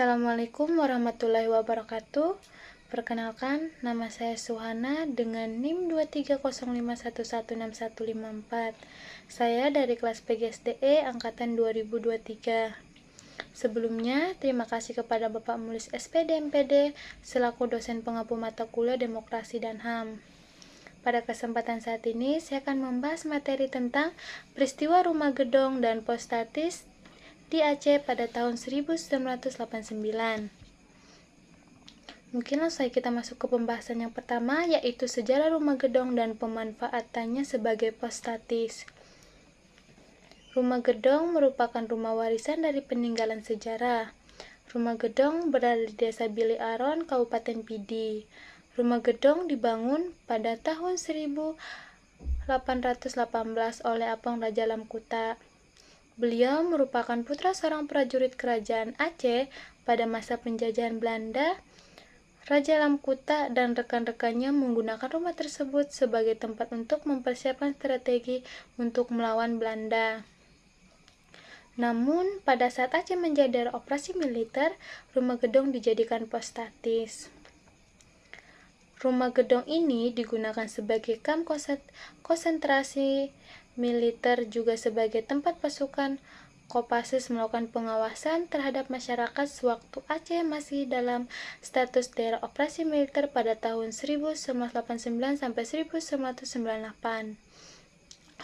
Assalamualaikum warahmatullahi wabarakatuh. Perkenalkan, nama saya Suhana dengan NIM 23051116154. Saya dari kelas PGSDE angkatan 2023. Sebelumnya, terima kasih kepada Bapak Mulis SPD MPD selaku dosen pengampu mata kuliah Demokrasi dan HAM. Pada kesempatan saat ini, saya akan membahas materi tentang peristiwa Rumah Gedong dan Postatis di Aceh pada tahun 1989. Mungkin langsung kita masuk ke pembahasan yang pertama, yaitu sejarah Rumah Gedong dan pemanfaatannya sebagai postatis. Rumah Gedong merupakan rumah warisan dari peninggalan sejarah. Rumah Gedong berada di Desa Bili Aron, Kabupaten Pidi. Rumah Gedong dibangun pada tahun 1818 oleh Apong Raja Lamkuta. Beliau merupakan putra seorang prajurit kerajaan Aceh pada masa penjajahan Belanda. Raja Lamkuta dan rekan-rekannya menggunakan rumah tersebut sebagai tempat untuk mempersiapkan strategi untuk melawan Belanda. Namun, pada saat Aceh menjadi daerah operasi militer, Rumah Gedong dijadikan postatis. Rumah Gedong ini digunakan sebagai kamp konsentrasi militer, juga sebagai tempat pasukan Kopassus melakukan pengawasan terhadap masyarakat sewaktu Aceh masih dalam status daerah operasi militer pada tahun 1989 sampai 1998.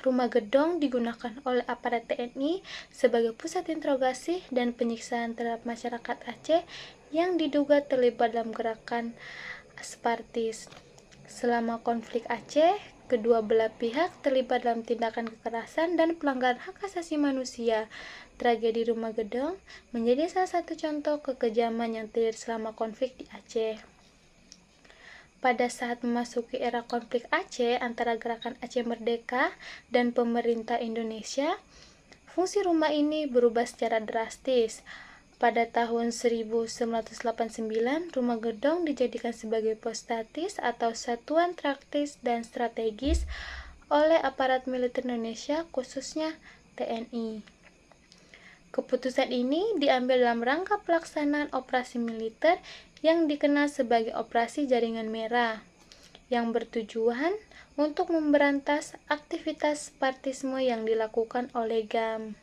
Rumah Gedong digunakan oleh aparat TNI sebagai pusat interogasi dan penyiksaan terhadap masyarakat Aceh yang diduga terlibat dalam gerakan Separtis. Selama konflik Aceh, kedua belah pihak terlibat dalam tindakan kekerasan dan pelanggaran hak asasi manusia. Tragedi Rumah Gedong menjadi salah satu contoh kekejaman yang terjadi selama konflik di Aceh. Pada saat memasuki era konflik Aceh antara Gerakan Aceh Merdeka dan pemerintah Indonesia, fungsi rumah ini berubah secara drastis. Pada tahun 1989, Rumah Gedong dijadikan sebagai postatis atau satuan taktis dan strategis oleh aparat militer Indonesia, khususnya TNI. Keputusan ini diambil dalam rangka pelaksanaan operasi militer yang dikenal sebagai Operasi Jaringan Merah, yang bertujuan untuk memberantas aktivitas Separtisme yang dilakukan oleh GAM.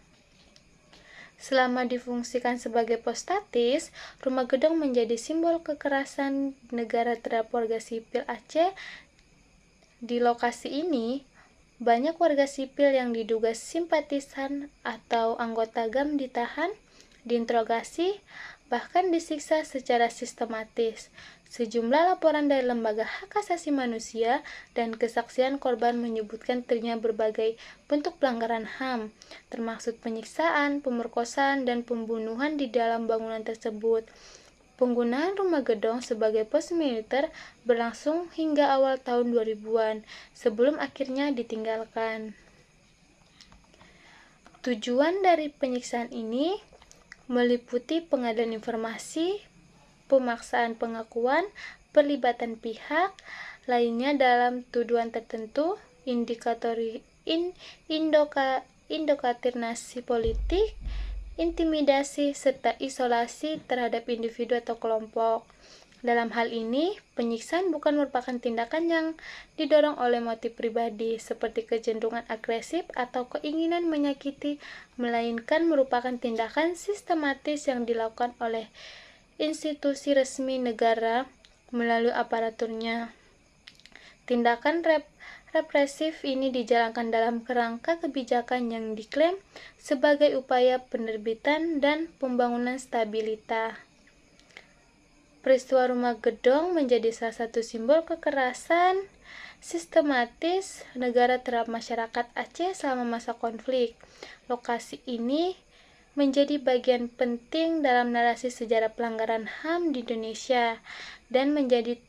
Selama difungsikan sebagai postatis, Rumah Gedong menjadi simbol kekerasan negara terhadap warga sipil Aceh. Di lokasi ini, banyak warga sipil yang diduga simpatisan atau anggota GAM ditahan, diinterogasi, bahkan disiksa secara sistematis. Sejumlah laporan dari lembaga hak asasi manusia dan kesaksian korban menyebutkan terjadinya berbagai bentuk pelanggaran HAM, termasuk penyiksaan, pemerkosaan, dan pembunuhan di dalam bangunan tersebut. Penggunaan Rumah Gedong sebagai pos militer berlangsung hingga awal tahun 2000-an, sebelum akhirnya ditinggalkan. Tujuan dari penyiksaan ini meliputi pengadaan informasi, pemaksaan pengakuan, pelibatan pihak lainnya dalam tuduhan tertentu, indoktrinasi politik, intimidasi, serta isolasi terhadap individu atau kelompok. Dalam hal ini, penyiksaan bukan merupakan tindakan yang didorong oleh motif pribadi, seperti kecenderungan agresif atau keinginan menyakiti, melainkan merupakan tindakan sistematis yang dilakukan oleh institusi resmi negara melalui aparaturnya. Tindakan represif ini dijalankan dalam kerangka kebijakan yang diklaim sebagai upaya penerbitan dan pembangunan stabilitas. Peristiwa Rumah Gedong menjadi salah satu simbol kekerasan sistematis negara terhadap masyarakat Aceh selama masa konflik. Lokasi ini menjadi bagian penting dalam narasi sejarah pelanggaran HAM di Indonesia dan menjadi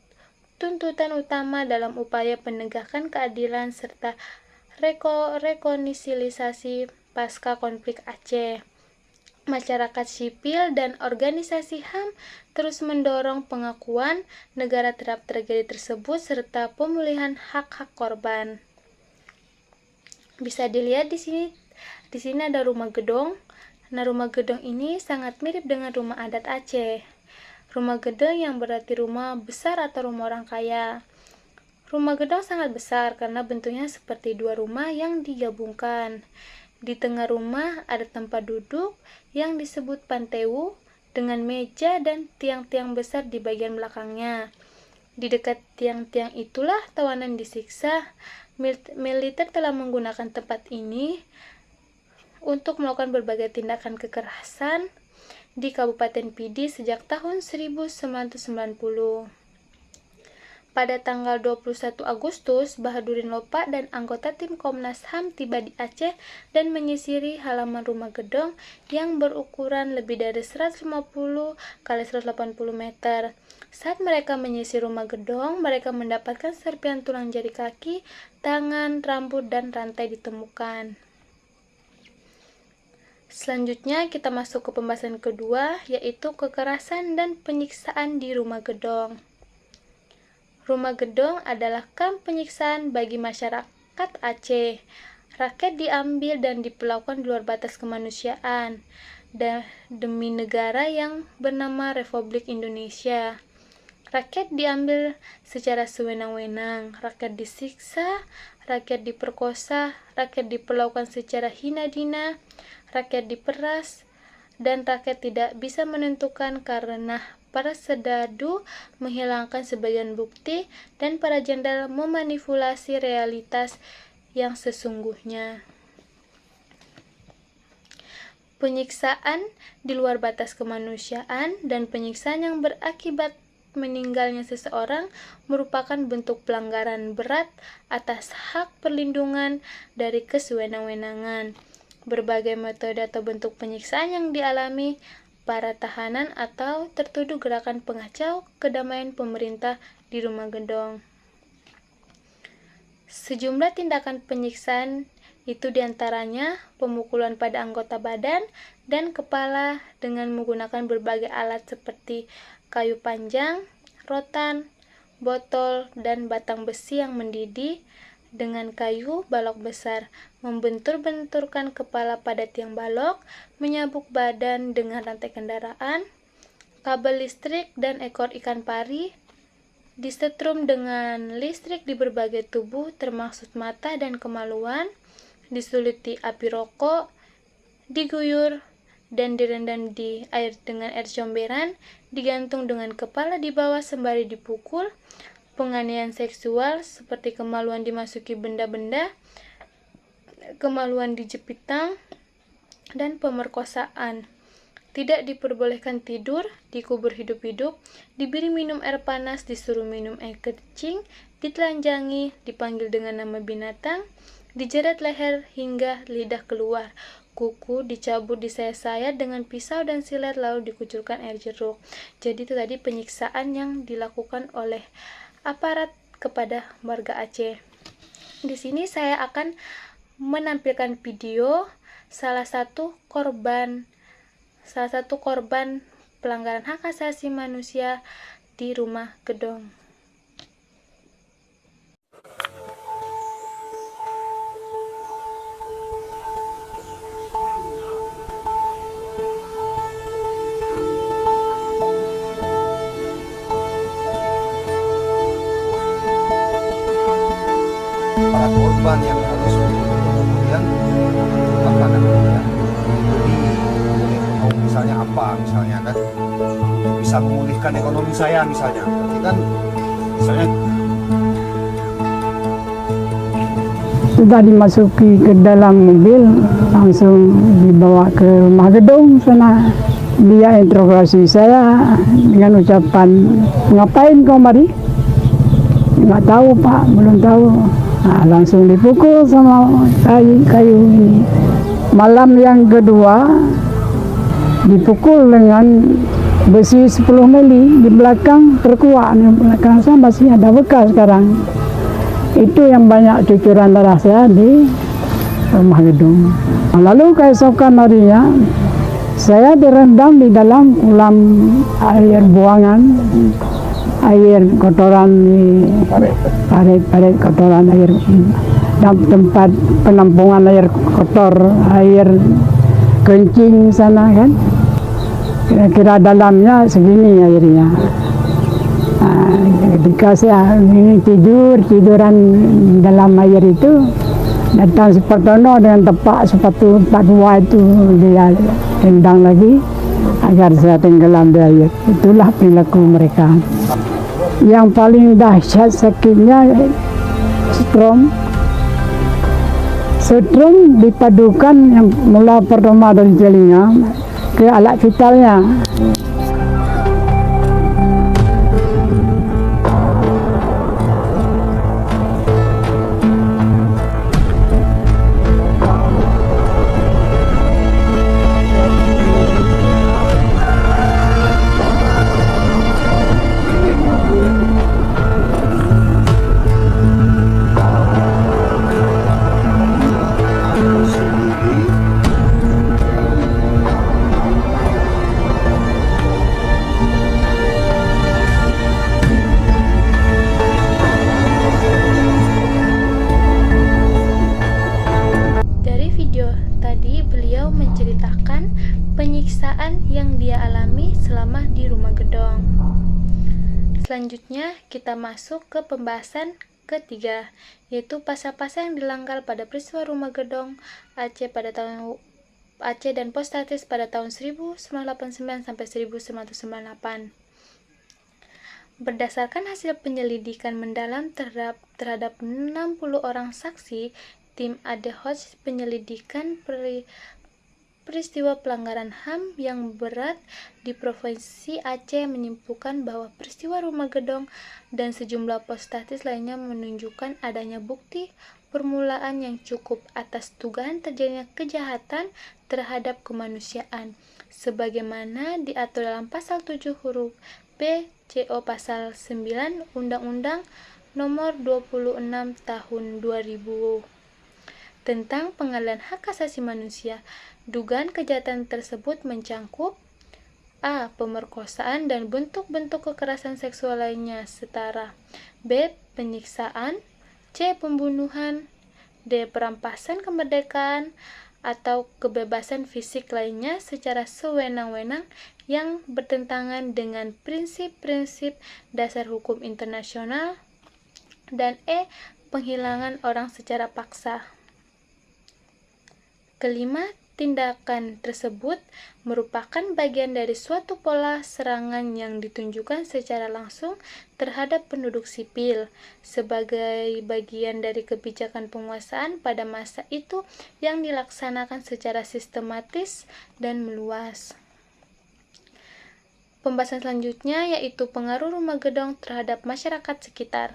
tuntutan utama dalam upaya penegakan keadilan serta rekonsiliasi pasca konflik Aceh. Masyarakat sipil dan organisasi HAM terus mendorong pengakuan negara terhadap tragedi tersebut serta pemulihan hak-hak korban. Bisa dilihat di sini ada Rumah Gedong. Nah, rumah gedong ini sangat mirip dengan rumah adat Aceh. Rumah gedong yang berarti rumah besar atau rumah orang kaya. Rumah gedong sangat besar karena bentuknya seperti dua rumah yang digabungkan. Di tengah rumah ada tempat duduk yang disebut pantewu dengan meja dan tiang-tiang besar di bagian belakangnya. Di dekat tiang-tiang itulah tawanan disiksa. Militer telah menggunakan tempat ini untuk melakukan berbagai tindakan kekerasan di Kabupaten Pidi sejak tahun 1990. Pada tanggal 21 Agustus, Bahadurin Lopa dan anggota tim Komnas HAM tiba di Aceh dan menyisiri halaman rumah gedong yang berukuran lebih dari 150 kali 180 meter. Saat mereka menyisir rumah gedong, mereka mendapatkan serpihan tulang jari kaki, tangan, rambut, dan rantai ditemukan. Selanjutnya kita masuk ke pembahasan kedua, yaitu kekerasan dan penyiksaan di rumah gedong. Rumah gedong adalah kamp penyiksaan bagi masyarakat Aceh. Rakyat diambil dan diperlakukan di luar batas kemanusiaan demi negara yang bernama Republik Indonesia. Rakyat diambil secara sewenang-wenang, rakyat disiksa, rakyat diperkosa, rakyat diperlakukan secara hina-dina, rakyat diperas, dan rakyat tidak bisa menentukan karena para serdadu menghilangkan sebagian bukti dan para jenderal memanipulasi realitas yang sesungguhnya. Penyiksaan di luar batas kemanusiaan dan penyiksaan yang berakibat meninggalnya seseorang merupakan bentuk pelanggaran berat atas hak perlindungan dari kesewenang-wenangan. Berbagai metode atau bentuk penyiksaan yang dialami para tahanan atau tertuduh gerakan pengacau kedamaian pemerintah di rumah gedong. Sejumlah tindakan penyiksaan itu diantaranya pemukulan pada anggota badan dan kepala dengan menggunakan berbagai alat seperti kayu panjang, rotan, botol, dan batang besi yang mendidih dengan kayu balok besar, membentur-benturkan kepala pada tiang balok, menyabuk badan dengan rantai kendaraan, kabel listrik dan ekor ikan pari, disetrum dengan listrik di berbagai tubuh termasuk mata dan kemaluan, disuluti api rokok, diguyur, dan direndam di air dengan air comberan, digantung dengan kepala di bawah sembari dipukul, penganiayaan seksual seperti kemaluan dimasuki benda-benda, kemaluan dijepit tang, dan pemerkosaan. Tidak diperbolehkan tidur, dikubur hidup-hidup, diberi minum air panas, disuruh minum air kencing, ditelanjangi, dipanggil dengan nama binatang, dijerat leher hingga lidah keluar, kuku dicabut, disayat-sayat dengan pisau dan silet, lalu dikucurkan air jeruk. Jadi itu tadi penyiksaan yang dilakukan oleh aparat kepada warga Aceh. Di sini saya akan menampilkan video salah satu korban pelanggaran hak asasi manusia di rumah gedong. Para korban yang harus kemudian apa namanya misalnya kan bisa memulihkan ekonomi saya misalnya, berarti kan misalnya sudah dimasuki ke dalam mobil, langsung dibawa ke rumah gedung sana. Dia interogasi saya dengan ucapan, ngapain kau mari? Nggak tahu Pak, belum tahu. Nah, langsung dipukul sama kayu ini. Malam yang kedua dipukul dengan besi 10 mili di belakang terkuak. Di belakang saya masih ada bekas sekarang. Itu yang banyak cucuran darah saya di rumah gedung. Lalu keesokan harinya saya direndam di dalam kolam air buangan, air kotoran di parit kotoran air, dan tempat penampungan air kotor, air kencing sana kan. Kira-kira dalamnya segini airnya. Ketika saya ini tiduran dalam air itu, datang si Partono dengan tepak sepatu 42 itu, dia tendang lagi agar saya tenggelam di air. Itulah perilaku mereka. Yang paling dahsyat sakitnya strom. Strom dipadukan yang mula pertama dari telinga ke alat vitalnya. Dari video tadi, beliau menceritakan penyiksaan yang dia alami selama di rumah gedong. Selanjutnya, kita masuk ke pembahasan ketiga, yaitu pasal-pasal yang dilanggar pada peristiwa rumah gedong Aceh Aceh dan Postatis pada tahun 1989 sampai 1998. Berdasarkan hasil penyelidikan mendalam terhadap 60 orang saksi, tim ad hoc penyelidikan peristiwa pelanggaran HAM yang berat di Provinsi Aceh menyimpulkan bahwa peristiwa rumah gedong dan sejumlah postatis lainnya menunjukkan adanya bukti permulaan yang cukup atas dugaan terjadinya kejahatan terhadap kemanusiaan sebagaimana diatur dalam pasal 7 huruf B CO pasal 9 Undang-Undang Nomor 26 Tahun 2000 tentang Pengadilan Hak Asasi Manusia. Dugaan kejahatan tersebut mencangkup A. Pemerkosaan dan bentuk-bentuk kekerasan seksual lainnya setara, B. Penyiksaan, C. Pembunuhan, D. Perampasan kemerdekaan atau kebebasan fisik lainnya secara sewenang-wenang yang bertentangan dengan prinsip-prinsip dasar hukum internasional, dan E. Penghilangan orang secara paksa. Kelima, tindakan tersebut merupakan bagian dari suatu pola serangan yang ditunjukkan secara langsung terhadap penduduk sipil sebagai bagian dari kebijakan penguasaan pada masa itu yang dilaksanakan secara sistematis dan meluas. Pembahasan selanjutnya yaitu pengaruh rumah gedong terhadap masyarakat sekitar.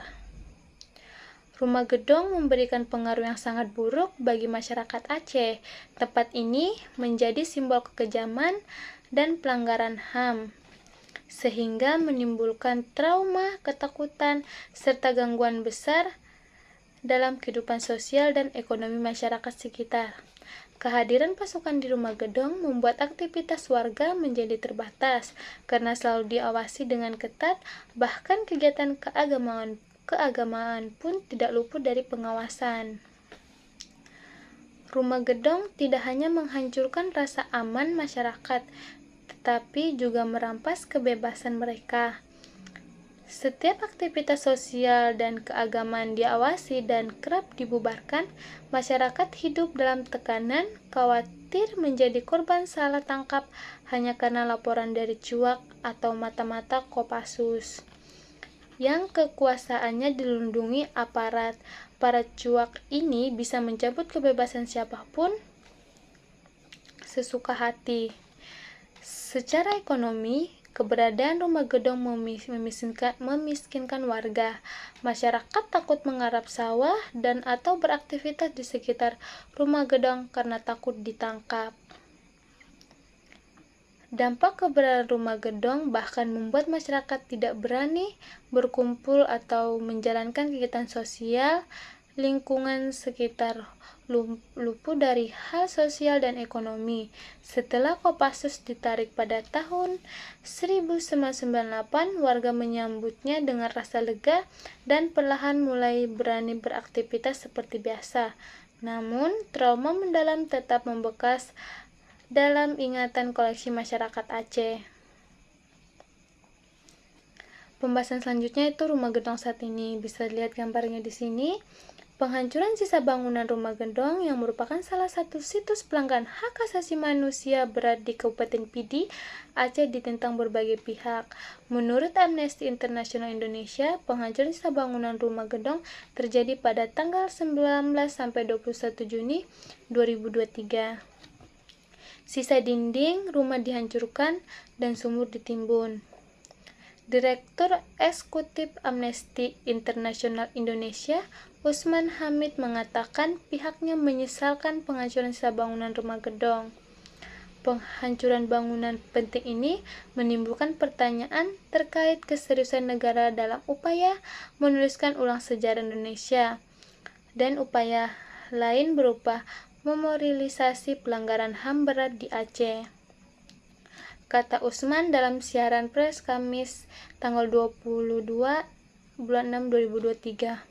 Rumah gedong memberikan pengaruh yang sangat buruk bagi masyarakat Aceh. Tempat ini menjadi simbol kekejaman dan pelanggaran HAM, sehingga menimbulkan trauma, ketakutan, serta gangguan besar dalam kehidupan sosial dan ekonomi masyarakat sekitar. Kehadiran pasukan di rumah gedong membuat aktivitas warga menjadi terbatas karena selalu diawasi dengan ketat, bahkan kegiatan keagamaan pun tidak luput dari pengawasan. Rumah gedong tidak hanya menghancurkan rasa aman masyarakat, tetapi juga merampas kebebasan mereka. Setiap aktivitas sosial dan keagamaan diawasi dan kerap dibubarkan, masyarakat hidup dalam tekanan, khawatir menjadi korban salah tangkap hanya karena laporan dari cuak atau mata-mata Kopassus yang kekuasaannya dilindungi aparat. Para cuak ini bisa mencabut kebebasan siapapun sesuka hati. Secara ekonomi, keberadaan rumah gedong memiskinkan warga. Masyarakat takut menggarap sawah dan atau beraktivitas di sekitar rumah gedong karena takut ditangkap. Dampak keberadaan rumah gedong bahkan membuat masyarakat tidak berani berkumpul atau menjalankan kegiatan sosial. Lingkungan sekitar luput dari hal sosial dan ekonomi. Setelah Kopassus ditarik pada tahun 1998, warga menyambutnya dengan rasa lega dan perlahan mulai berani beraktivitas seperti biasa. Namun, trauma mendalam tetap membekas dalam ingatan koleksi masyarakat Aceh. Pembahasan selanjutnya itu rumah gedong saat ini. Bisa lihat gambarnya di sini. Penghancuran sisa bangunan rumah gedong yang merupakan salah satu situs pelanggaran hak asasi manusia berat di Kabupaten Pidi, Aceh ditentang berbagai pihak. Menurut Amnesty International Indonesia, penghancuran sisa bangunan rumah gedong terjadi pada tanggal 19 sampai 21 Juni 2023. Sisa dinding rumah dihancurkan dan sumur ditimbun. Direktur Eksekutif Amnesty International Indonesia, Usman Hamid mengatakan pihaknya menyesalkan penghancuran sisa bangunan rumah gedong. Penghancuran bangunan penting ini menimbulkan pertanyaan terkait keseriusan negara dalam upaya menuliskan ulang sejarah Indonesia dan upaya lain berupa memorialisasi pelanggaran HAM berat di Aceh. Kata Usman dalam siaran pers Kamis tanggal 22 bulan 6 2023.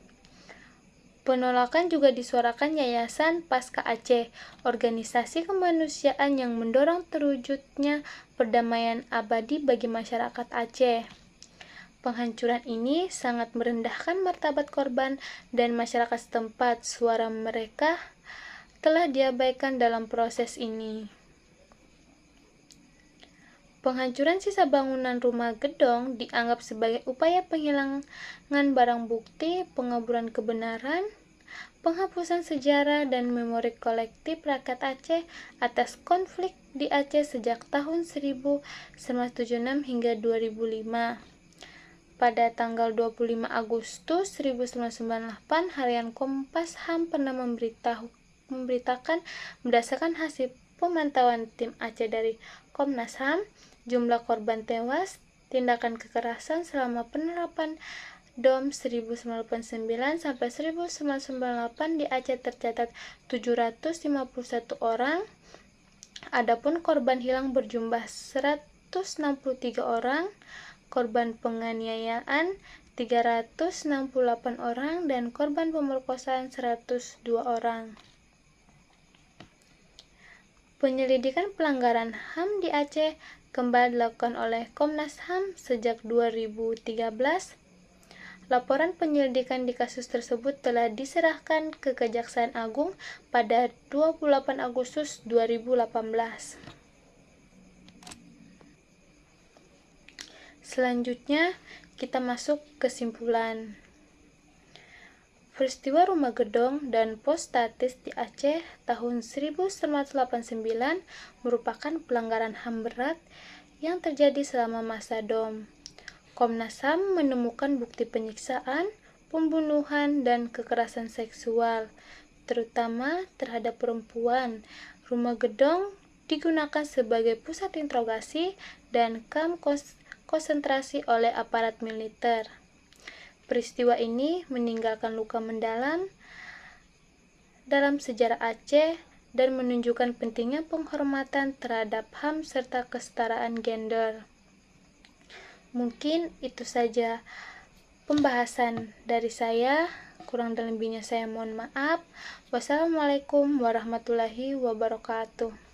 Penolakan juga disuarakan Yayasan Pasca Aceh, organisasi kemanusiaan yang mendorong terwujudnya perdamaian abadi bagi masyarakat Aceh. Penghancuran ini sangat merendahkan martabat korban dan masyarakat setempat. Suara mereka telah diabaikan dalam proses ini. Penghancuran sisa bangunan rumah gedong dianggap sebagai upaya penghilangan barang bukti, pengaburan kebenaran, penghapusan sejarah dan memori kolektif rakyat Aceh atas konflik di Aceh sejak tahun 1976 hingga 2005. Pada tanggal 25 Agustus 1998, harian Kompas HAM pernah memberitakan berdasarkan hasil pemantauan tim Aceh dari Komnas HAM, jumlah korban tewas tindakan kekerasan selama penerapan DOM 1989 sampai 1998 di Aceh tercatat 751 orang. Adapun korban hilang berjumlah 163 orang, korban penganiayaan 368 orang, dan korban pemerkosaan 102 orang. Penyelidikan pelanggaran HAM di Aceh kembali dilakukan oleh Komnas HAM sejak 2013. Laporan penyelidikan di kasus tersebut telah diserahkan ke Kejaksaan Agung pada 28 Agustus 2018. Selanjutnya, kita masuk kesimpulan. Peristiwa rumah gedong dan pos statis di Aceh tahun 1989 merupakan pelanggaran HAM berat yang terjadi selama masa DOM. Komnas HAM menemukan bukti penyiksaan, pembunuhan, dan kekerasan seksual, terutama terhadap perempuan. Rumah gedong digunakan sebagai pusat interogasi dan kamp konsentrasi oleh aparat militer. Peristiwa ini meninggalkan luka mendalam dalam sejarah Aceh dan menunjukkan pentingnya penghormatan terhadap HAM serta kesetaraan gender. Mungkin itu saja pembahasan dari saya. Kurang dan lebihnya saya mohon maaf. Wassalamualaikum warahmatullahi wabarakatuh.